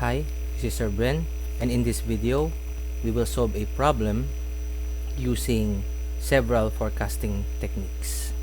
Hi, this is Sir Bren, and in this video, we will solve a problem using several forecasting techniques.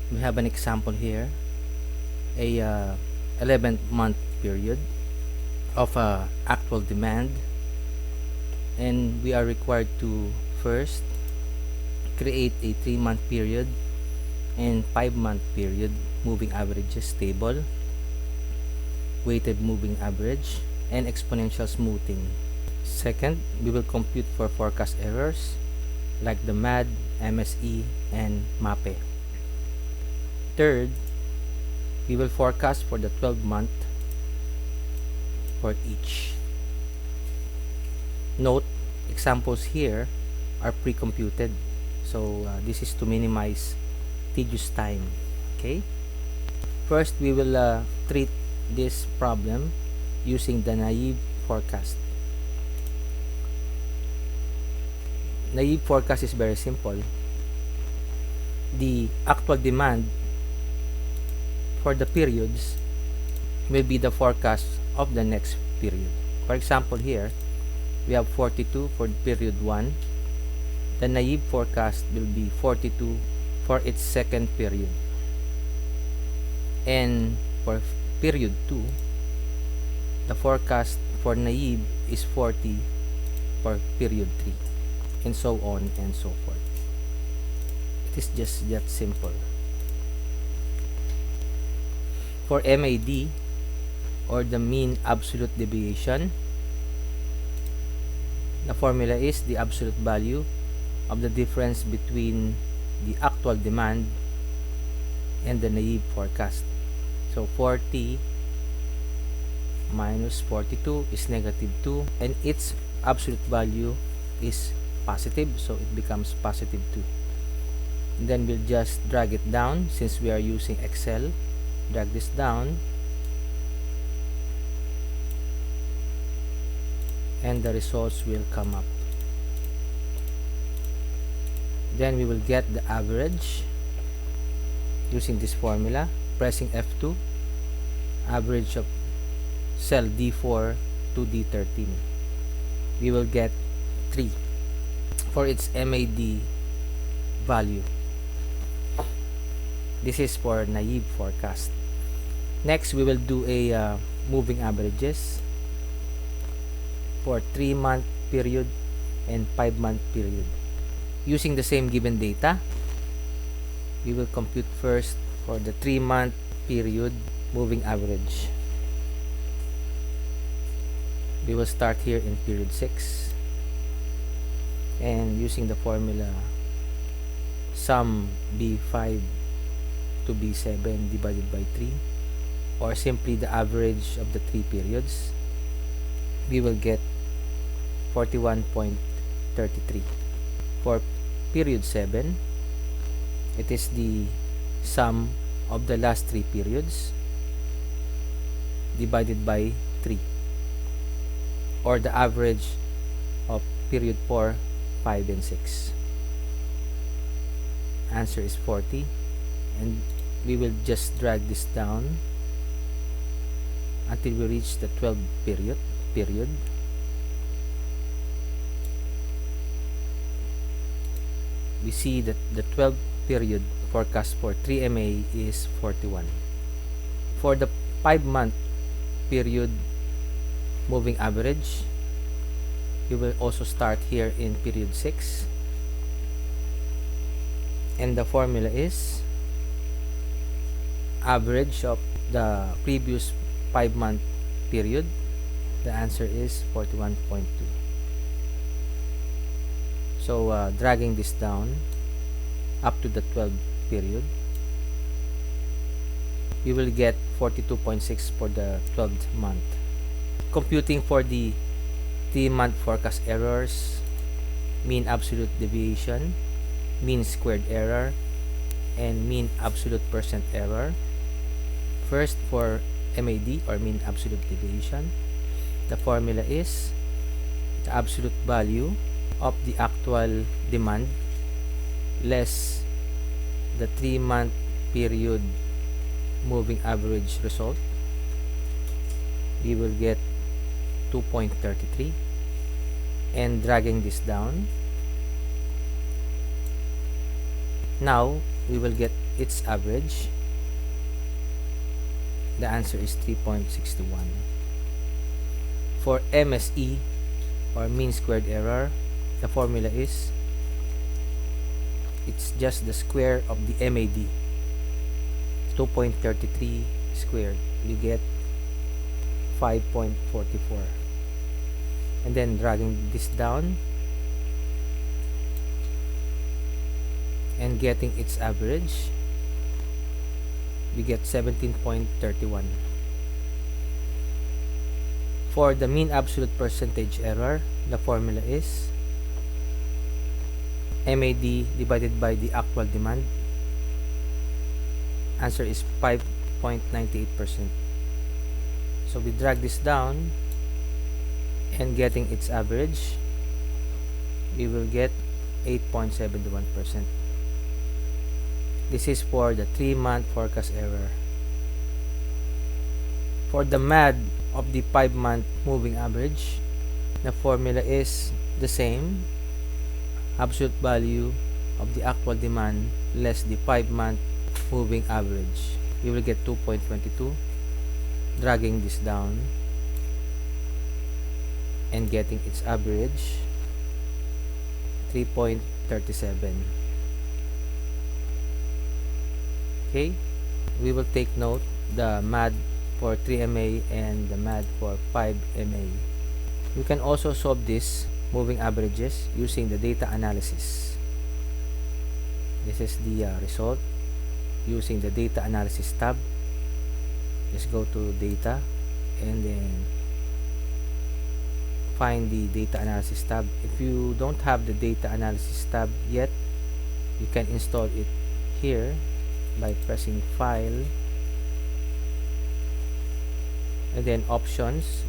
We have an example here, a 11-month period of actual demand, and we are required to first create a 3-month period and 5-month period moving averages table, weighted moving average, and exponential smoothing. Second, we will compute for forecast errors like the MAD, MSE, and MAPE. Third, we will forecast for the 12-month for each. Note, examples here are pre-computed, so this is to minimize tedious time. Okay. First, we will treat this problem using the naive forecast. Naive forecast is very simple. The actual demand for the periods will be the forecast of the next period. For example, here we have 42 for period 1. The naive forecast will be 42 for its second period, and for period 2, the forecast for naive is 40 for period 3, and so on and so forth. It is just that simple. For MAD, or the mean absolute deviation, the formula is the absolute value of the difference between the actual demand and the naive forecast. So 40 minus 42 is -2, and its absolute value is positive, so it becomes +2. And then we'll just drag it down since we are using Excel. Drag this down, and the results will come up. Then we will get the average using this formula. Pressing F2, average of cell D4 to D13. We will get 3 for its MAD value. This is for naive forecast. Next, we will do a moving averages for 3-month period and 5-month period. Using the same given data, we will compute first for the 3-month period moving average. We will start here in period 6, and using the formula sum B5 to B7 divided by 3, or simply the average of the 3 periods, we will get 41.33. For period 7, it is the sum of the last 3 periods divided by 3, or the average of period 4, 5, and 6. Answer is 40, and we will just drag this down until we reach the 12th period. We see that the 12th period forecast for 3MA is 41. For the 5-month period moving average, we will also start here in period 6, and the formula is average of the previous 5-month period. The answer is 41.2. So dragging this down up to the 12th period, we will get 42.6 for the 12th month. Computing for the 3-month forecast errors, mean absolute deviation, mean squared error, and mean absolute percent error. First, for MAD, or mean absolute deviation, the formula is the absolute value of the actual demand less the 3-month period moving average result we will get 2.33, and dragging this down, now we will get its average. The answer is 3.61. For MSE, or mean squared error, the formula is, it's just the square of the MAD. 2.33 squared, you get 5.44. And then dragging this down and getting its average, we get 17.31. For the mean absolute percentage error, the formula is MAD divided by the actual demand. Answer is 5.98%. So we drag this down and getting its average, we will get 8.71%. This is for the 3-month forecast error. For the MAD of the 5-month moving average, the formula is the same. Absolute value of the actual demand less the 5-month moving average. We will get 2.22. Dragging this down and getting its average, 3.37. Okay, we will take note the MAD for 3MA and the MAD for 5MA. You can also solve this moving averages using the data analysis. This is the result using the data analysis tab. Just go to data and then find the data analysis tab. If you don't have the data analysis tab yet, you can install it here by pressing file and then options,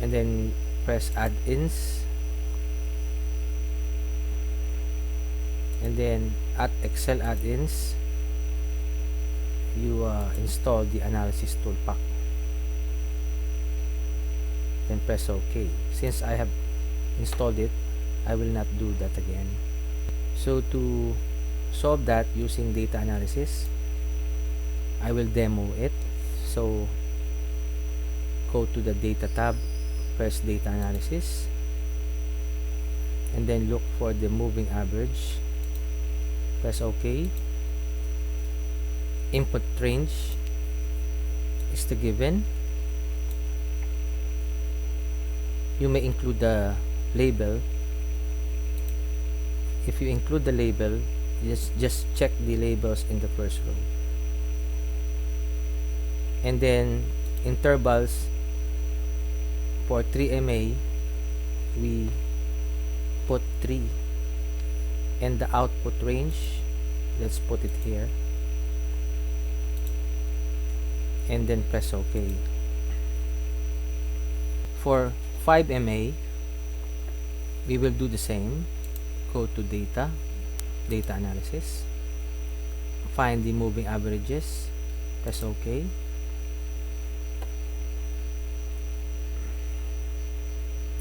and then press add-ins, and then at Excel add-ins you install the analysis toolpack, then press OK. Since I have installed it, I will not do that again. So to solve that using data analysis, I will demo it. So go to the data tab, press data analysis, and then look for the moving average, press OK. Input range is the given. You may include the label. If you include the label, just check the labels in the first row, and then intervals for 3MA we put 3, and the output range, let's put it here, and then press OK. For 5MA we will do the same. Go to data analysis, find the moving averages, press OK,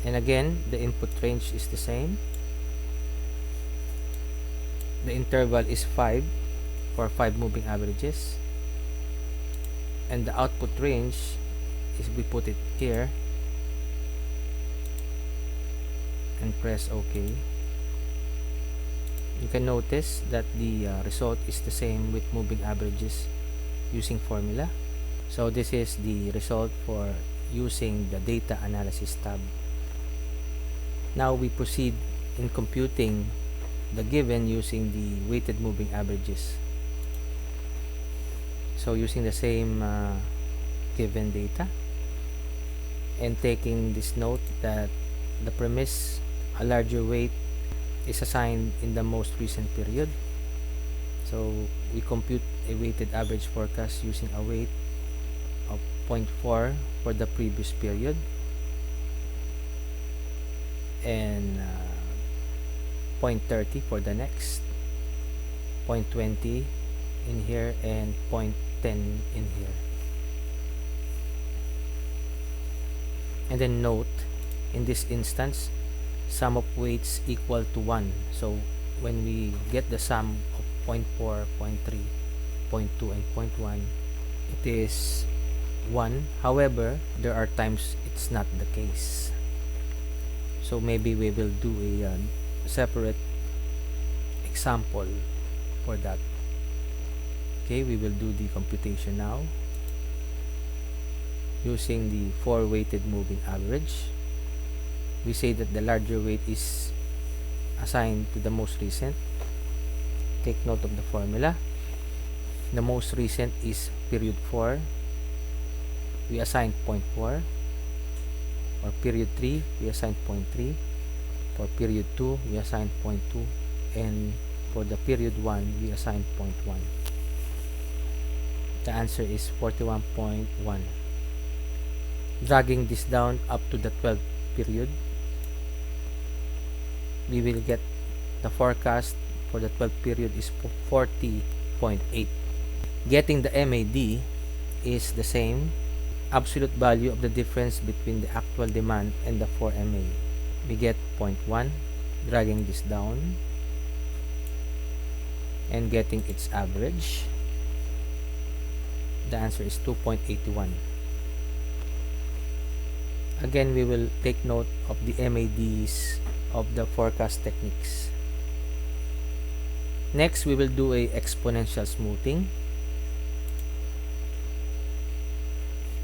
and again the input range is the same. The interval is 5 for 5 moving averages, and the output range is, we put it here and press OK. You can notice that the result is the same with moving averages using formula. So this is the result for using the data analysis tab. Now we proceed in computing the given using the weighted moving averages. So using the same given data and taking this note that the premise, a larger weight is assigned in the most recent period. So we compute a weighted average forecast using a weight of 0.4 for the previous period and 0.30 for the next, 0.20 in here, and 0.10 in here. And then note, in this instance, sum of weights equal to 1. So when we get the sum of 0.4, 0.3, 0.2, and 0.1, it is 1. However, there are times it's not the case. So maybe we will do a separate example for that. Okay, we will do the computation now using the 4 weighted moving average. We say that the larger weight is assigned to the most recent. Take note of the formula. The most recent is period 4. We assign 0.4. For period 3, we assign 0.3. For period 2, we assign 0.2. And for the period 1, we assign 0.1. The answer is 41.1. Dragging this down up to the 12th period, we will get the forecast for the 12th period is 40.8. Getting the MAD is the same absolute value of the difference between the actual demand and the 4MA. We get 0.1, dragging this down and getting its average. The answer is 2.81. Again, we will take note of the MADs of the forecast techniques. Next, we will do a exponential smoothing.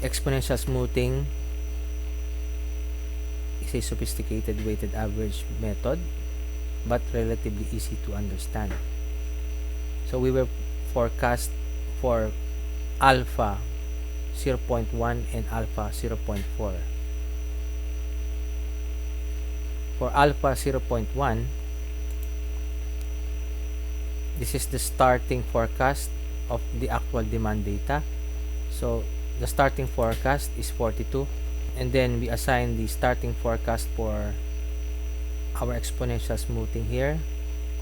Exponential smoothing is a sophisticated weighted average method, but relatively easy to understand. So we will forecast for alpha 0.1 and alpha 0.4. For alpha 0.1, this is the starting forecast of the actual demand data. So the starting forecast is 42, and then we assign the starting forecast for our exponential smoothing here,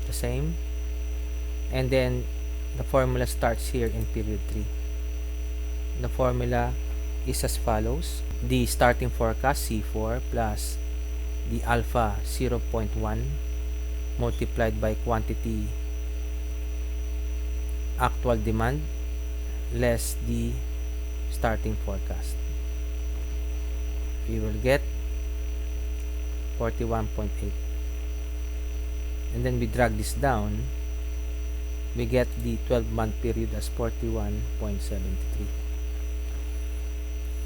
the same, and then the formula starts here in period 3. The formula is as follows: the starting forecast C4 plus the alpha 0.1 multiplied by quantity actual demand less the starting forecast. We will get 41.8, and then we drag this down, we get the 12-month period as 41.73.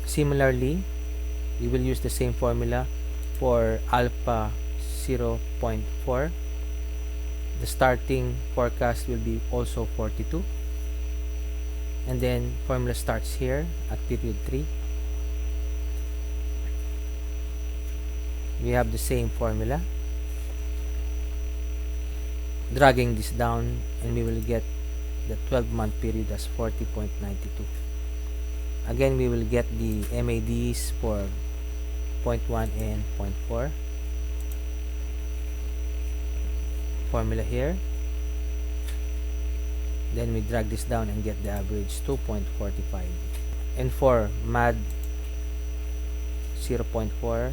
Similarly, we will use the same formula for alpha 0.4. The starting forecast will be also 42, and then formula starts here at period 3. We have the same formula, dragging this down, and we will get the 12-month period as 40.92. Again, we will get the MADs for 0.1 and 0.4. Formula here. Then we drag this down and get the average 2.45. And for MAD 0.4,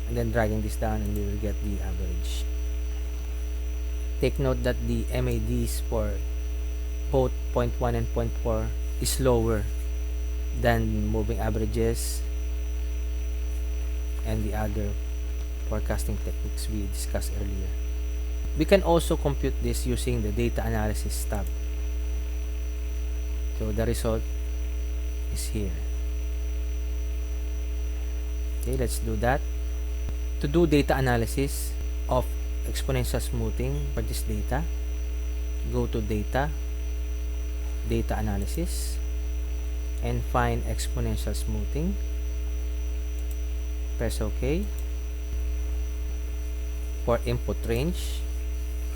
and then dragging this down, and we will get the average. Take note that the MADs for both 0.1 and 0.4 is lower than moving averages and the other forecasting techniques we discussed earlier. We can also compute this using the data analysis tab. So the result is here. Okay, let's do that. To do data analysis of exponential smoothing for this data, go to data, data analysis, and find exponential smoothing. Press OK. For input range,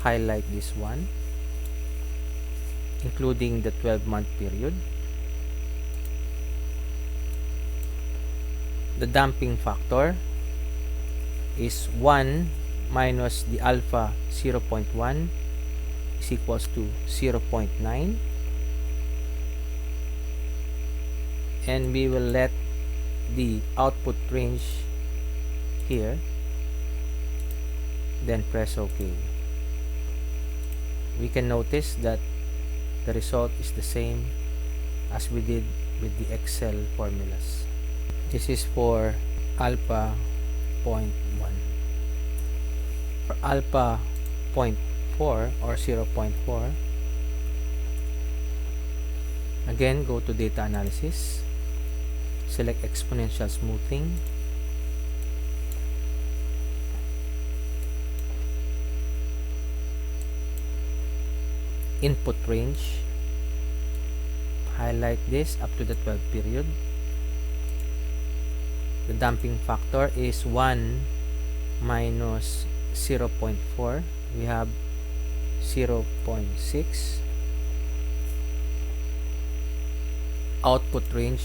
highlight this one, including the 12-month period. The damping factor is 1 minus the alpha 0.1 is equals to 0.9, and we will let the output range here, then press OK. We can notice that the result is the same as we did with the Excel formulas. This is for alpha 0.1. For alpha 0.4 or 0.4, again, go to data analysis, select exponential smoothing, input range, highlight this up to the 12 period. The damping factor is 1 minus 0.4. We have 0.6. Output range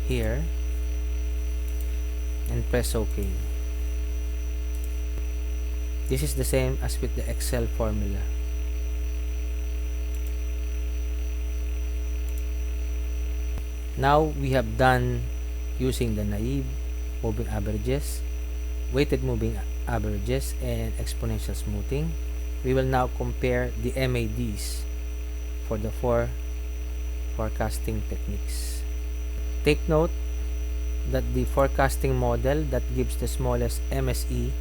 here, and press OK. This is the same as with the Excel formula. Now we have done using the naive moving averages, weighted moving averages, and exponential smoothing. We will now compare the MADs for the 4 forecasting techniques. Take note that the forecasting model that gives the smallest MSE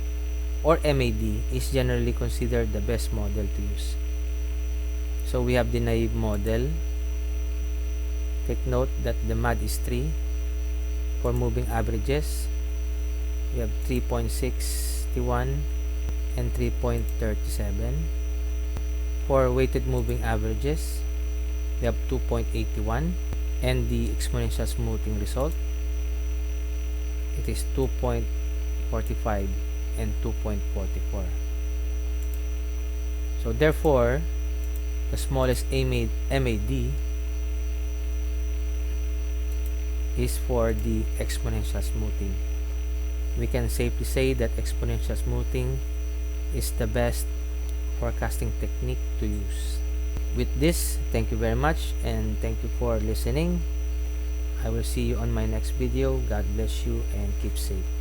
or MAD is generally considered the best model to use. So we have the naive model. Take note that the MAD is 3. For moving averages, we have 3.61 and 3.37. For weighted moving averages, we have 2.81, and the exponential smoothing result, it is 2.45 and 2.44. So therefore, the smallest MAD is for the exponential smoothing. We can safely say that exponential smoothing is the best forecasting technique to use. With this, thank you very much, and thank you for listening. I will see you on my next video. God bless you and keep safe.